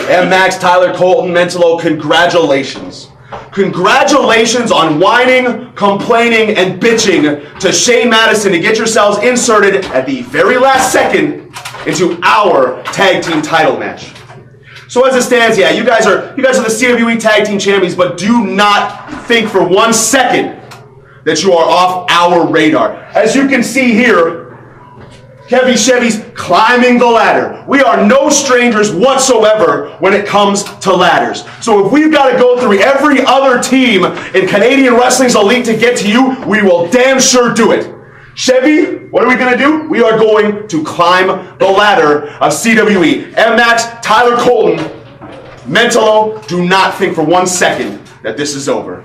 And Max, Tyler, Colton, Mentolo, congratulations. Congratulations on whining, complaining, and bitching to Shane Madison to get yourselves inserted at the very last second into our tag team title match. So as it stands, yeah, you guys are the CWE tag team champions, but do not think for 1 second that you are off our radar. As you can see here, Kevy Chevy's climbing the ladder. We are no strangers whatsoever when it comes to ladders. So if we've got to go through every other team in Canadian Wrestling's elite to get to you, we will damn sure do it. Chevy, what are we going to do? We are going to climb the ladder of CWE. M-Max, Tyler Colton, Mentolo, do not think for 1 second that this is over.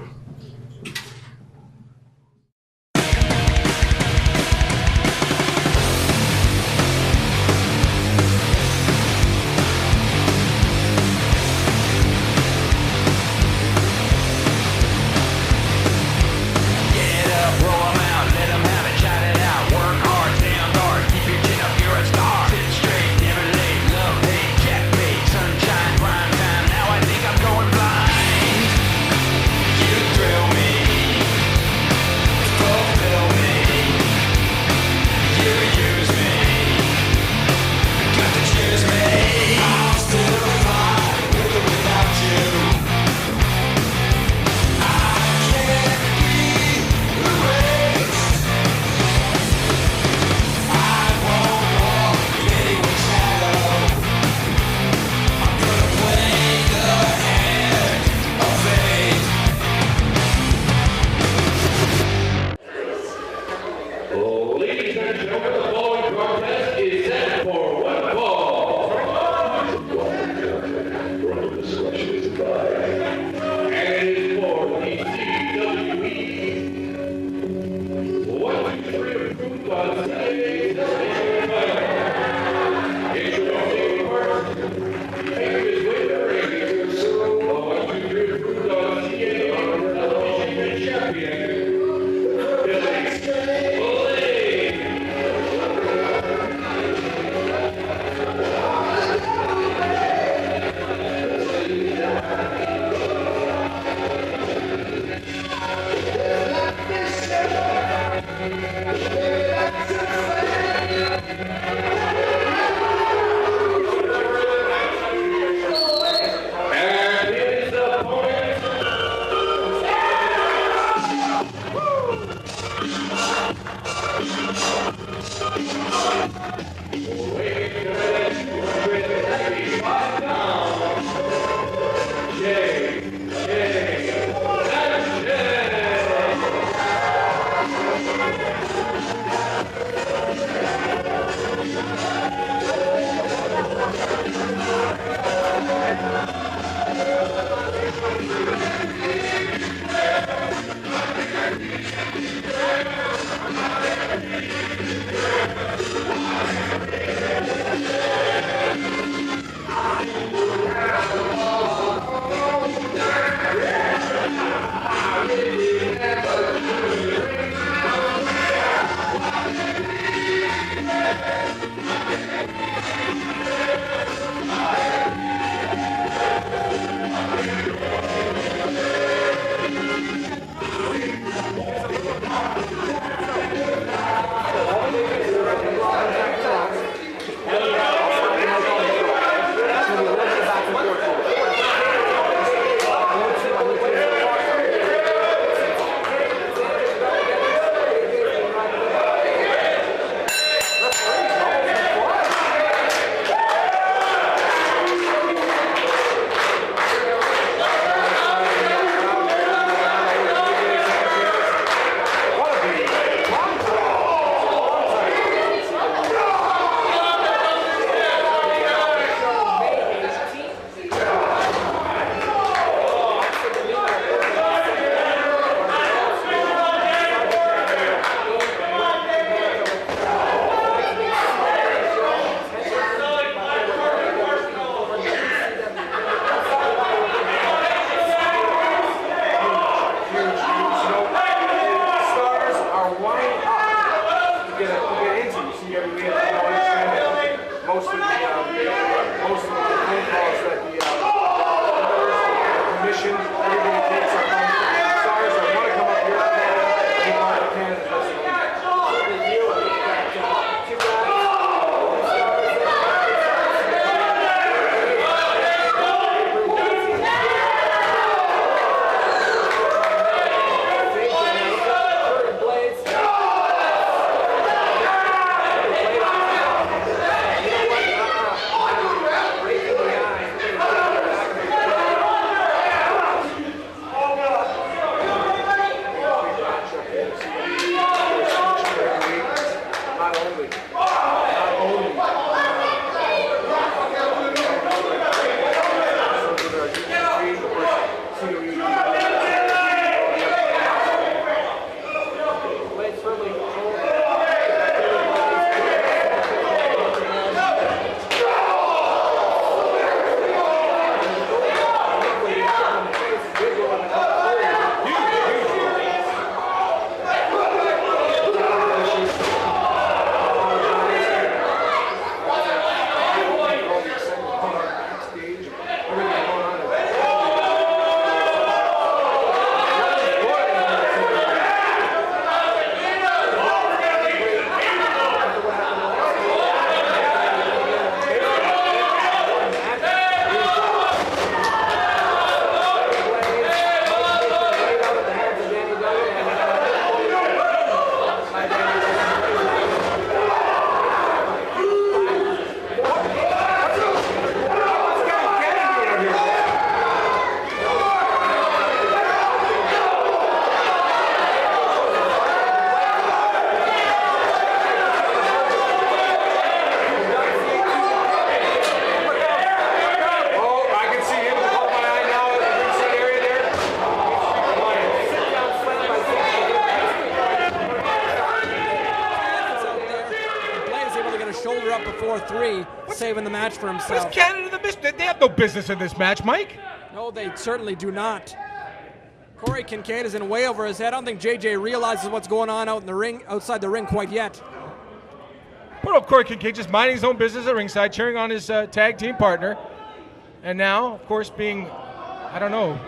3, saving the match for himself. What's Canada the business? They have no business in this match, Mike. No, they certainly do not. Kory Kincade is in way over his head. I don't think JJ realizes what's going on out in the ring, outside the ring quite yet. Put up Kory Kincade just minding his own business at ringside, cheering on his tag team partner. And now, of course, being, I don't know,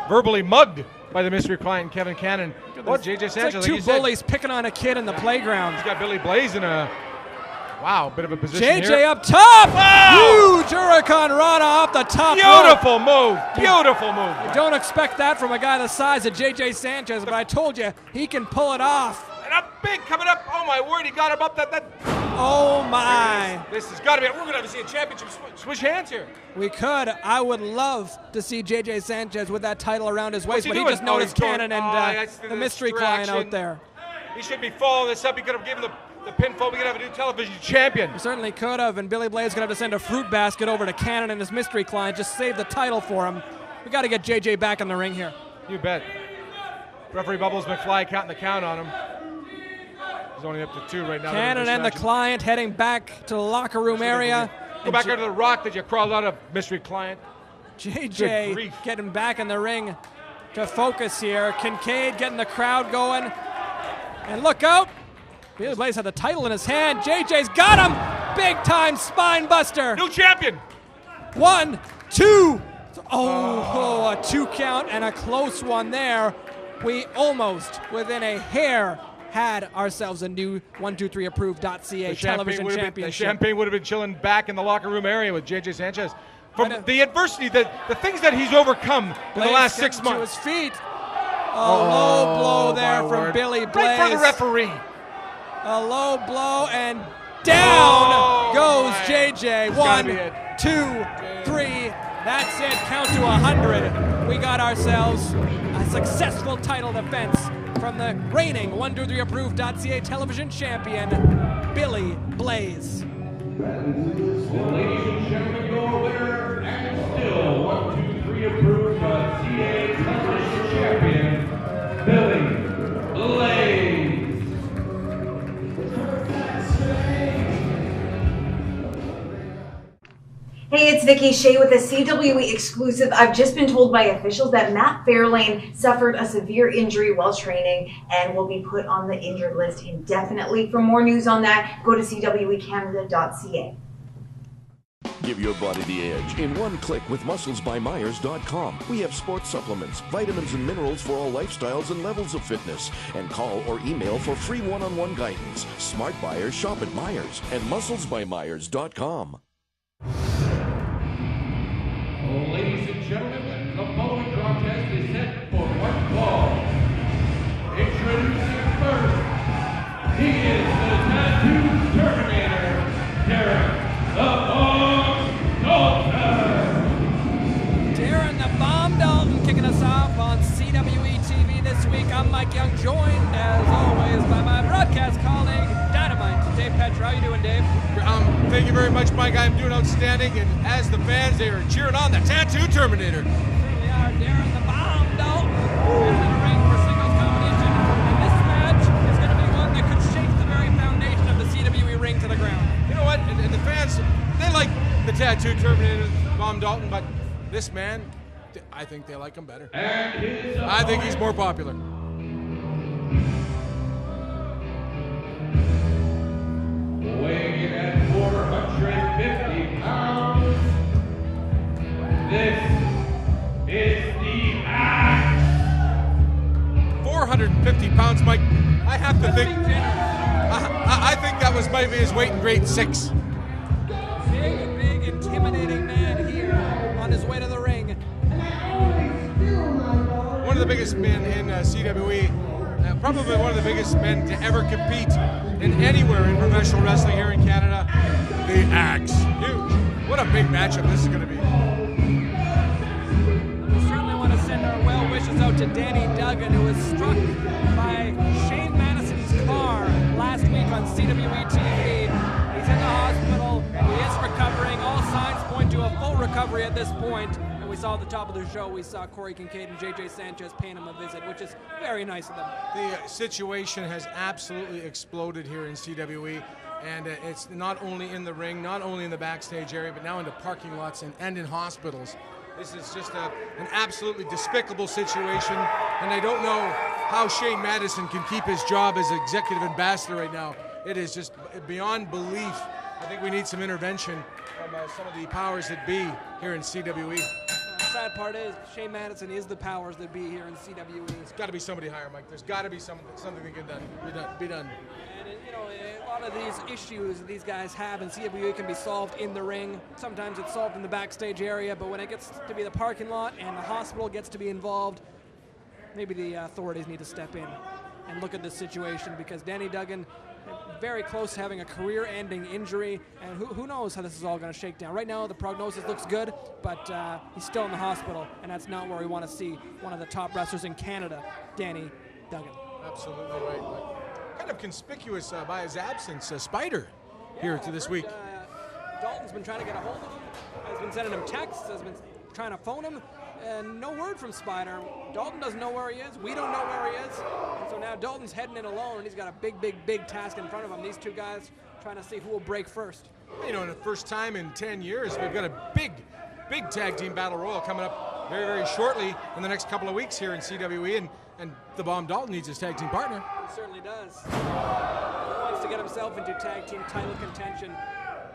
verbally mugged by the mystery client, Kevin Cannon. Well, JJ Sanchez, it's like two bullies picking on a kid in the playground. He's got Billy Blaze in a, bit of a position JJ here. up top! Wow! Huge Hurricane Rana off the top Beautiful rope. move. Beautiful move. You don't expect that from a guy the size of JJ Sanchez, but I told you, he can pull it off. And up big coming up. Oh, my word. He got him up that. Oh, my. This has got to be it. We're going to have to see a championship switch hands here. We could. I would love to see JJ Sanchez with that title around his waist, but he doing? just noticed Cannon and the mystery client distraction. out there. He should be following this up. He could have given the pinfall. We could have a new television champion. We certainly could have, and Billy Blaze going to have to send a fruit basket over to Cannon and his mystery client. Just save the title for him. We got to get JJ back in the ring here. You bet. Referee Bubbles McFly counting the count on him. He's only up to 2 right now. Cannon and the client heading back to the locker room area. Go back under the rock that you crawled out of, mystery client. JJ getting back in the ring to focus here. Kincade getting the crowd going. And look out. Billy Blaze had the title in his hand. JJ's got him. Big time spine buster. New champion. 1, 2. Oh, a 2 count and a close one there. We almost, within a hair, had ourselves a new 123 Approved.CA television championship. The champagne would have been chilling back in the locker room area with JJ Sanchez. From the adversity, the things that he's overcome in the last 6 months. To his feet. A low blow there from Billy Blaze. Right for the referee. A low blow, and down goes JJ. 1, 2, 3. That's it. Count to 100. We got ourselves a successful title defense from the reigning 123 Approved.CA television champion, Billy Blaze. Ladies and gentlemen, your winner and still 123 Approved.CA television champion, Billy Blaze. Hey, it's Vicky Shea with a CWE exclusive. I've just been told by officials that Matt Fairlane suffered a severe injury while training and will be put on the injured list indefinitely. For more news on that, go to CWEcanada.ca. Give your body the edge in one click with musclesbymyers.com. We have sports supplements, vitamins and minerals for all lifestyles and levels of fitness. And call or email for free one-on-one guidance. Smart buyers shop at Myers and musclesbymyers.com. Ladies and gentlemen, the following contest is set for one fall. Introducing first, he is the Tattoo Terminator, Darren the Bomb Dalton. Darren the Bomb Dalton kicking us off on CWE TV this week. I'm Mike Young, joined as always by my broadcast colleague, Dynamite, Dave Petra. How you doing, Dave? Thank you very much, Mike. I'm doing outstanding, and as the fans, they are cheering on the Tattoo Terminator. Certainly are. Darren the Bomb Dalton is in a ring for singles competition, and this match is going to be one that could shake the very foundation of the CWE ring to the ground. You know what? And the fans, they like the Tattoo Terminator, Bomb Dalton, but this man, I think they like him better. I think he's more popular. Weighing in at 450 pounds, this is the Axe. 450 pounds, Mike. I have to think. I think that was maybe his weight in grade 6. Big, intimidating man here on his way to the ring. One of the biggest men in CWE, probably one of the biggest men to ever compete in anywhere in professional wrestling here in Canada. The Axe. Huge. What a big matchup this is going to be. We certainly want to send our well wishes out to Danny Duggan, who was struck by Shane Madison's car last week on CWE TV. He's in the hospital. He is recovering. All signs point to a full recovery at this point. And we saw at the top of the show, we saw Kory Kincade and JJ Sanchez paying him a visit, which is very nice of them. The situation has absolutely exploded here in CWE. And it's not only in the ring, not only in the backstage area, but now into parking lots and in hospitals. This is just an absolutely despicable situation, and I don't know how Shane Madison can keep his job as executive ambassador right now. It is just beyond belief. I think we need some intervention from some of the powers that be here in CWE. The sad part is Shane Madison is the powers that be here in CWE. There's got to be somebody higher, Mike. There's got to be something that can be done. And you know, a lot of these issues that these guys have in CWE can be solved in the ring. Sometimes it's solved in the backstage area, but when it gets to be the parking lot and the hospital gets to be involved, maybe the authorities need to step in and look at this situation, because Danny Duggan very close to having a career-ending injury, and who knows how this is all going to shake down. Right now, the prognosis looks good, but he's still in the hospital, and that's not where we want to see one of the top wrestlers in Canada, Danny Duggan. Absolutely right. But kind of conspicuous by his absence, Spider, here to this week. Dalton's been trying to get a hold of him, has been sending him texts, has been trying to phone him, and no word from Spider. Dalton doesn't know where he is. We don't know where he is. And so now Dalton's heading in alone, and he's got a big task in front of him. These two guys trying to see who will break first. You know, in the first time in 10 years, we've got a big tag team battle royal coming up very shortly in the next couple of weeks here in CWE, and the Bomb Dalton needs his tag team partner. He certainly does. He wants to get himself into tag team title contention.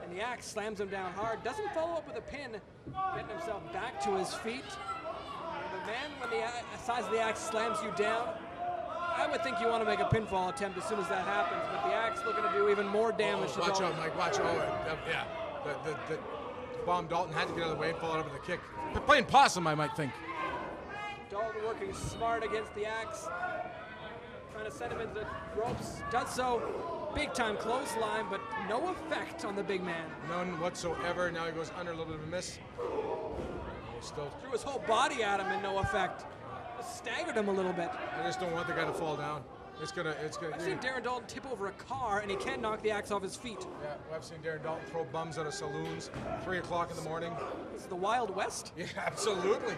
And the Axe slams him down hard, doesn't follow up with a pin, getting himself back to his feet. But man, when the size of the Axe slams you down, I would think you want to make a pinfall attempt as soon as that happens, but the Axe looking to do even more damage to Dalton. Watch out, Mike, watch out. Yeah, the Bomb Dalton had to get out of the way and fall out of the kick. Playing possum, I might think. Dalton working smart against the Axe, trying to send him into the ropes, does so. Big time clothesline, but no effect on the big man. None whatsoever. Now he goes under, a little bit of a miss. Still threw his whole body at him and no effect. Just staggered him a little bit. I just don't want the guy to fall down. It's gonna. I've seen Darren Dalton tip over a car and he can't knock the Axe off his feet. Yeah, I've seen Darren Dalton throw bums out of saloons, 3 o'clock in the morning. This is the Wild West? Yeah, absolutely.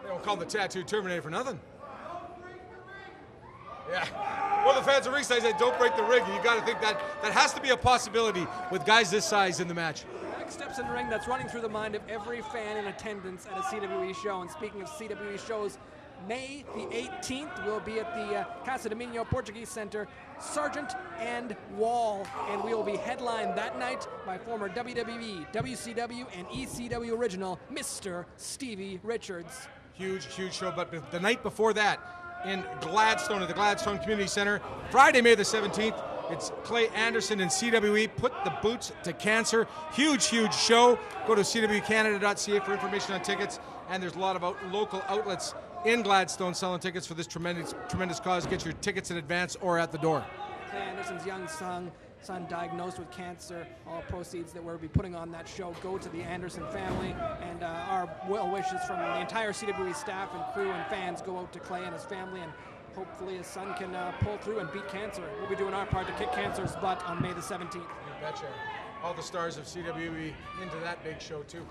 They don't call him the Tattoo Terminator for nothing. Yeah. Well, the fans of ringside say don't break the ring. You got to think that has to be a possibility with guys this size in the match. Next steps in the ring, that's running through the mind of every fan in attendance at a CWE show. And speaking of CWE shows, May the 18th, we'll be at the Casa de Minho Portuguese Center, Sargent and Wall. And we will be headlined that night by former WWE, WCW, and ECW original, Mr. Stevie Richards. Huge show. But the night before that, in Gladstone at the Gladstone Community Center, Friday, May the 17th. It's Clay Anderson and CWE. Put the boots to cancer. Huge show. Go to CWEcanada.ca for information on tickets. And there's a lot of local outlets in Gladstone selling tickets for this tremendous cause. Get your tickets in advance or at the door. Clay Anderson's young son diagnosed with cancer. All proceeds that we'll be putting on that show go to the Anderson family, and our well wishes from the entire CWE staff and crew and fans go out to Clay and his family, and hopefully his son can pull through and beat cancer. We'll be doing our part to kick cancer's butt on May the 17th. You betcha. All the stars of CWE into that big show too.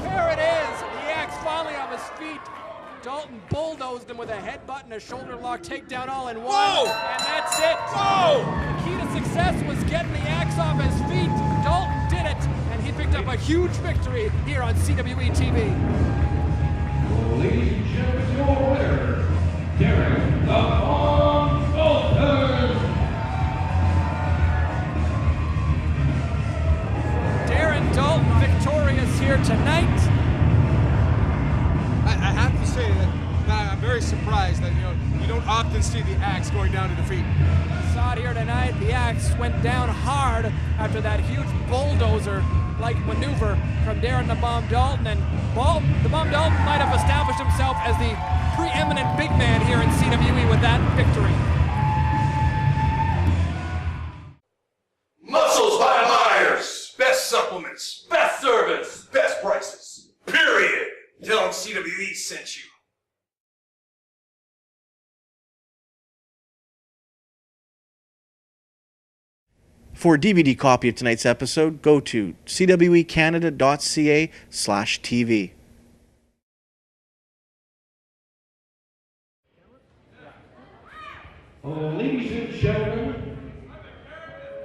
There it is! The Axe finally on his feet. Dalton bulldozed him with a headbutt and a shoulder lock takedown all in one. Whoa! And that's it. Whoa! The key to success was getting the Axe off his feet. Dalton did it, and he picked up a huge victory here on CWE TV. Ladies and gentlemen, your winner, Darren the Bomb Dalton. Darren Dalton victorious here tonight. I have to say that I'm very surprised that you don't often see the Axe going down to defeat. We saw it here tonight. The Axe went down hard after that huge bulldozer-like maneuver from Darren the Bomb Dalton, and the Bomb Dalton might have established himself as the preeminent big man here in CWE with that victory. Muscles by Myers. Best supplements. Best service. Best prices. Period. Tell them CWE sent you. For a DVD copy of tonight's episode, go to CWEcanada.ca/TV. Ladies and gentlemen,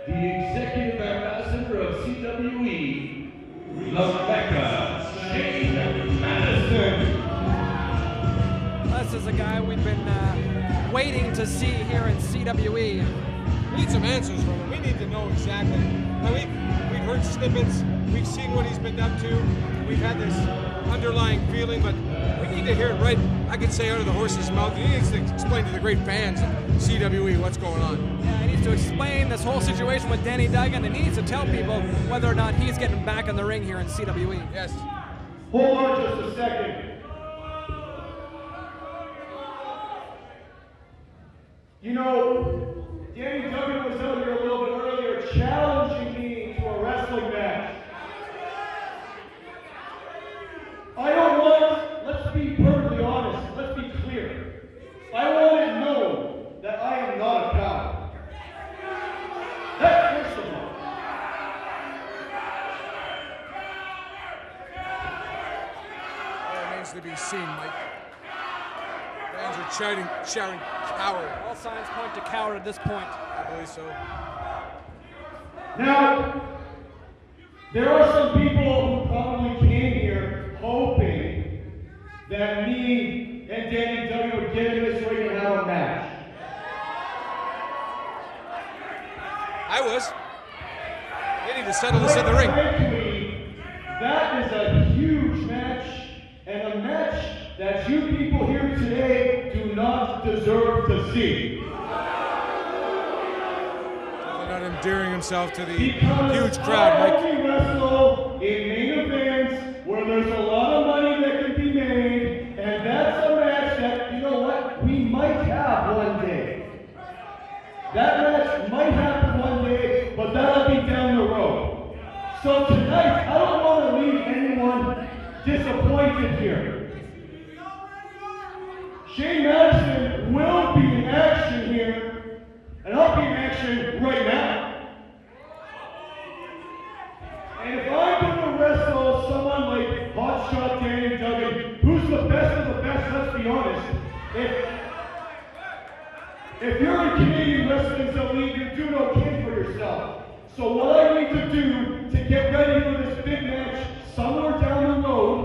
the executive ambassador of CWE, Rebecca Shane Madison. This is a guy we've been waiting to see here in CWE. We need some answers from him. We need to know exactly. Now, we've heard snippets. We've seen what he's been up to. We've had this underlying feeling, but we need to hear it right, I could say, out of the horse's mouth. He needs to explain to the great fans of CWE what's going on. Yeah, he needs to explain this whole situation with Danny Duggan, and he needs to tell people whether or not he's getting back in the ring here in CWE. Yes. Hold on just a second. You know, Danny Duggan was out here a little bit earlier challenging me to a wrestling match. I don't want, let's be perfectly honest, let's be clear. I want it known that I am not a coward. That's first of all. That remains to be seen, Mike. Fans are shouting coward. All signs point to coward at this point. I believe so. Now, there are some people who probably came here hoping that me and Danny Duggan would get in this ring and have a match. I was. They need to settle this in the ring. Frankly, that is a huge match, and a match that you people here today do not deserve to see. They're not endearing himself to the Because huge crowd, I Mike. only wrestle in main events where there's a lot of money that can be made, and that's a match that, you know what, we might have one day. That match might happen one day, but that'll be down the road. So tonight, I don't want to leave anyone disappointed here. Shane Madison will be in action here, and I'll be in action right now. And if I'm going to wrestle someone like Hotshot Danny Duggan, who's the best of the best, let's be honest, if you're in Canadian Wrestling's Elite, you do no kin for yourself. So what I need to do to get ready for this big match somewhere down the road,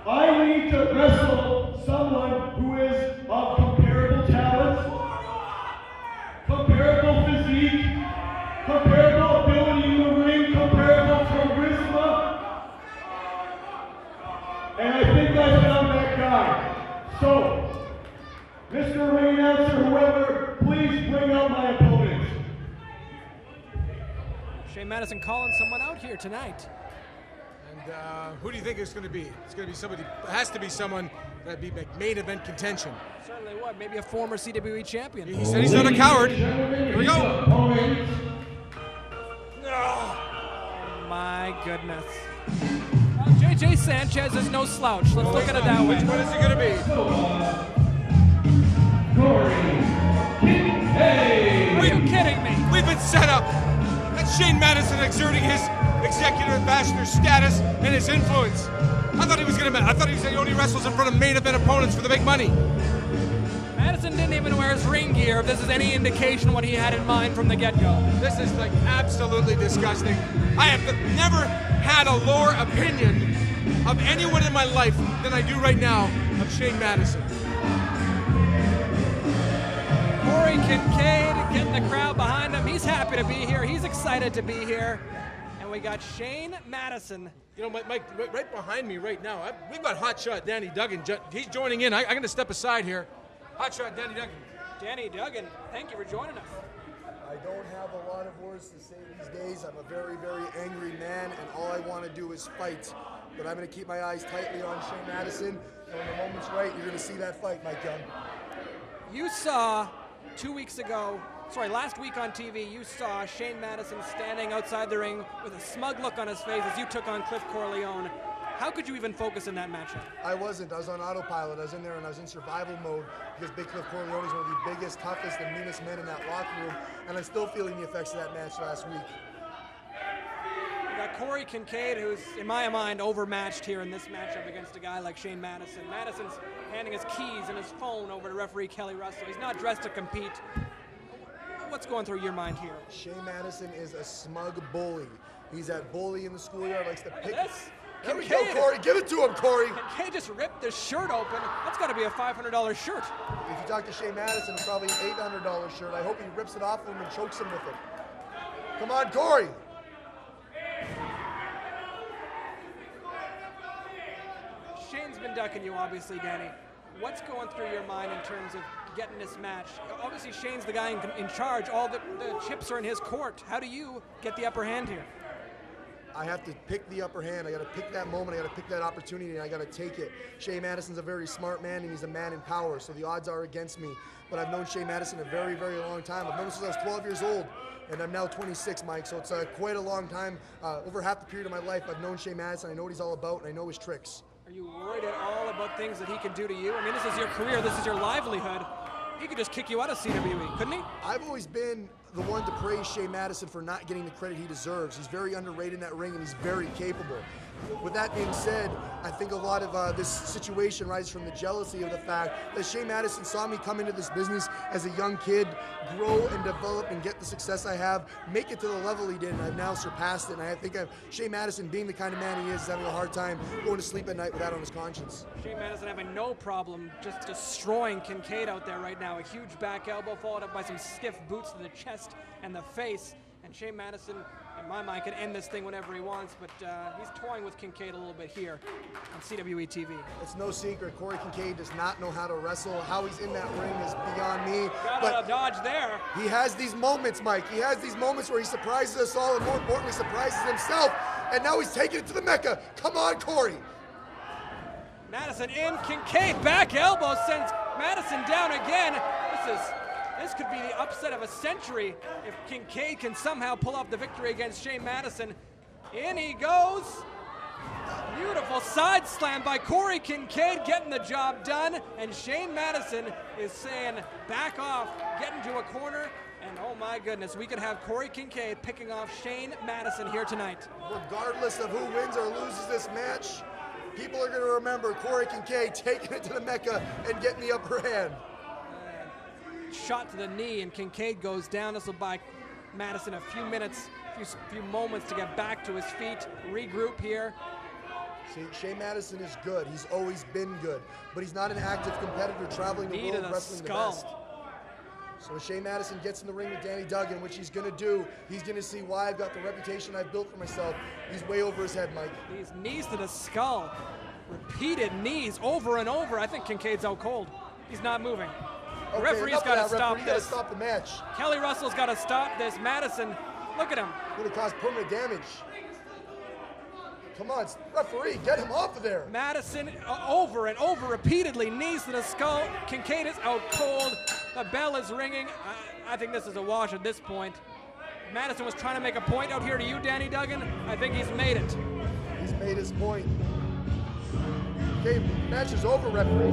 I need to wrestle someone who is of comparable talent, comparable physique, comparable ability in the ring, comparable charisma. And I think I found that guy. So, Mr. Ring Announcer, whoever, please bring out my opponent. Shane Madison calling someone out here tonight. And who do you think it's going to be? It's going to be somebody, it has to be someone that'd be main event contention. Certainly would. Maybe a former CWE champion. He said he's not a coward. Here we go. Oh, my goodness. JJ Sanchez is no slouch. Let's look at it that way. Which one is he going to be? Kory, Kincade. Are you kidding me? We've been set up. That's Shane Madison exerting his executive ambassador status and his influence. I thought he was he only wrestles in front of main event opponents for the big money. Madison didn't even wear his ring gear, if this is any indication what he had in mind from the get-go. This is like absolutely disgusting. I have never had a lower opinion of anyone in my life than I do right now of Shane Madison. Kory Kincade getting the crowd behind him. He's happy to be here. He's excited to be here. And we got Shane Madison. You know, Mike, right behind me right now, we've got Hotshot Danny Duggan. He's joining in. I'm going to step aside here. Hotshot Danny Duggan. Danny Duggan, thank you for joining us. I don't have a lot of words to say these days. I'm a very, very angry man, and all I want to do is fight. But I'm going to keep my eyes tightly on Shane Madison, and when the moment's right, you're going to see that fight, Mike Young. You saw last week on TV, you saw Shane Madison standing outside the ring with a smug look on his face as you took on Cliff Corleone. How could you even focus in that matchup? I wasn't. I was on autopilot. I was in there and I was in survival mode because Big Cliff Corleone is one of the biggest, toughest, and meanest men in that locker room, and I'm still feeling the effects of that match last week. We got Kory Kincade, who's, in my mind, overmatched here in this matchup against a guy like Shane Madison. Madison's handing his keys and his phone over to referee Kelly Russell. He's not dressed to compete. What's going through your mind here? Shane Madison is a smug bully. He's that bully in the schoolyard, likes to pick. There we go, Kory. Give it to him, Kory. Kincade just ripped the shirt open. That's got to be a $500 shirt. If you talk to Shane Madison, it's probably an $800 shirt. I hope he rips it off of him and chokes him with it. Come on, Kory. Shane's been ducking you, obviously, Danny. What's going through your mind in terms of getting this match? Obviously, Shane's the guy in charge. All the chips are in his court. How do you get the upper hand here? I have to pick the upper hand. I got to pick that moment. I got to pick that opportunity, and I got to take it. Shane Madison's a very smart man, and he's a man in power, so the odds are against me. But I've known Shane Madison a very, very long time. I've known him since I was 12 years old, and I'm now 26, Mike, so it's quite a long time. Over half the period of my life, I've known Shane Madison. I know what he's all about, and I know his tricks. Are you worried at all about things that he can do to you? I mean, this is your career. This is your livelihood. He could just kick you out of CWE, couldn't he? I've always been the one to praise Shane Madison for not getting the credit he deserves. He's very underrated in that ring, and he's very capable. With that being said, I think a lot of this situation rises from the jealousy of the fact that Shane Madison saw me come into this business as a young kid, grow and develop and get the success I have, make it to the level he did, and I've now surpassed it. And I think Shane Madison, being the kind of man he is having a hard time going to sleep at night with that on his conscience. Shane Madison having no problem just destroying Kincade out there right now. A huge back elbow followed up by some stiff boots to the chest and the face. And Shane Madison, in my mind, can end this thing whenever he wants, but he's toying with Kincade a little bit here on CWE TV. It's no secret, Kory Kincade does not know how to wrestle. How he's in that ring is beyond me. Got a dodge there. He has these moments, Mike. He has these moments where he surprises us all, and more importantly, surprises himself. And now he's taking it to the Mecca. Come on, Kory. Madison in, Kincade back elbow sends Madison down again. This could be the upset of a century if Kincade can somehow pull off the victory against Shane Madison. In he goes. Beautiful side slam by Kory Kincade, getting the job done. And Shane Madison is saying, back off, get into a corner. And oh my goodness, we could have Kory Kincade picking off Shane Madison here tonight. Regardless of who wins or loses this match, people are going to remember Kory Kincade taking it to the Mecca and getting the upper hand. Shot to the knee, and Kincade goes down. This will buy Madison a few minutes, few moments to get back to his feet, regroup here. See, Shane Madison is good. He's always been good, but he's not an active competitor traveling the world wrestling the best. So when Shane Madison gets in the ring with Danny Duggan, which he's going to do, he's going to see why I've got the reputation I've built for myself. He's way over his head, Mike. These knees to the skull, repeated knees over and over. I think Kincade's out cold. He's not moving. The referee's got to stop this. Stop the match. Kelly Russell's got to stop this. Madison, look at him. Going to cause permanent damage. Come on, referee, get him off of there. Madison over and over repeatedly, knees to the skull. Kincade is out cold. The bell is ringing. I think this is a wash at this point. Madison was trying to make a point out here to you, Danny Duggan. I think he's made it. He's made his point. Okay, match is over, referee.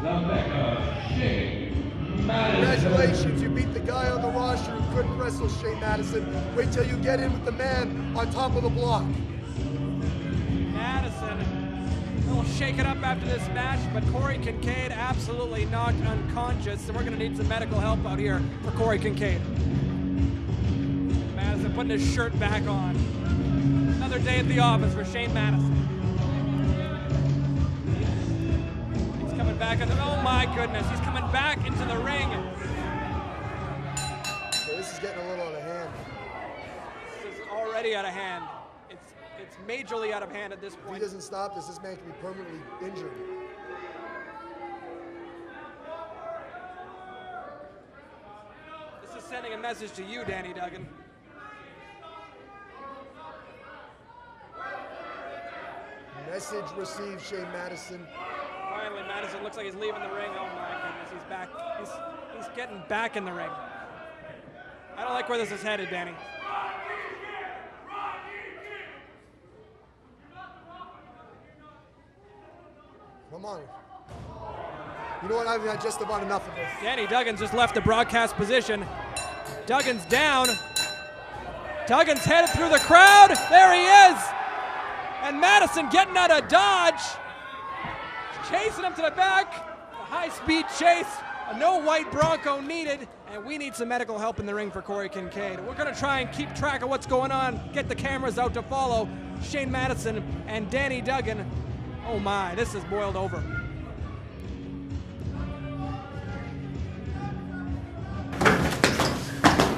The Mecca, Shane Madison. Congratulations, you beat the guy on the roster who couldn't wrestle, Shane Madison. Wait till you get in with the man on top of the block. Madison will shake it up after this match, but Kory Kincade absolutely knocked unconscious, and we're going to need some medical help out here for Kory Kincade. Madison putting his shirt back on. Another day at the office for Shane Madison. Coming back, oh my goodness, he's coming back into the ring. So this is getting a little out of hand. This is already out of hand. It's majorly out of hand at this point. If he doesn't stop this man can be permanently injured. This is sending a message to you, Danny Duggan. Message received, Shane Madison. Finally, Madison looks like he's leaving the ring. Oh my goodness, he's back. He's getting back in the ring. I don't like where this is headed, Danny. Come on. You know what? I've got just about enough of this. Danny Duggan's just left the broadcast position. Duggan's down. Duggan's headed through the crowd. There he is. And Madison getting out of dodge. Chasing him to the back. A high-speed chase. No white Bronco needed, and we need some medical help in the ring for Kory Kincade. We're going to try and keep track of what's going on, get the cameras out to follow Shane Madison and Danny Duggan. Oh my, this is boiled over.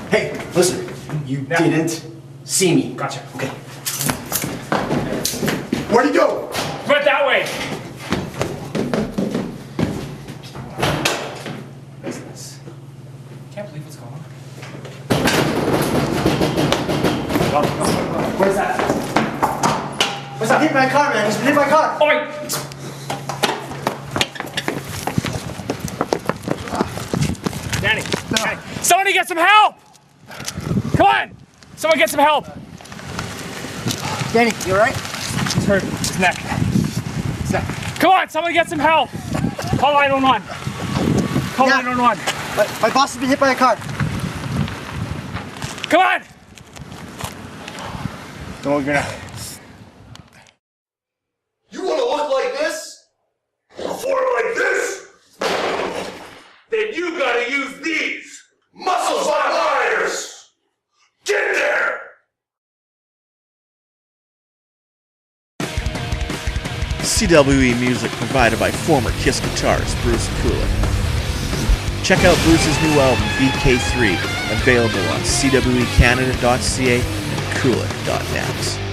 Hey, listen, you didn't see me. Gotcha. Okay. Where'd he go? Went that way. Business. Can't believe what's going on. Where's that? What's that? Hit my car, man. He's been hit my car. Oh, wait. Danny. Danny. Somebody get some help! Come on! Someone get some help! Danny, you alright? He's hurt. His neck. His neck. Come on, someone get some help! Call 911. Call 911. My boss has been hit by a car. Come on! No, you're not. You want to look like this? Before like this? Then you gotta use these. Muscles by Myers! Get there! CWE music provided by former Kiss guitarist Bruce Kulick. Check out Bruce's new album, BK3, available on CWECanada.ca and Kulick.net.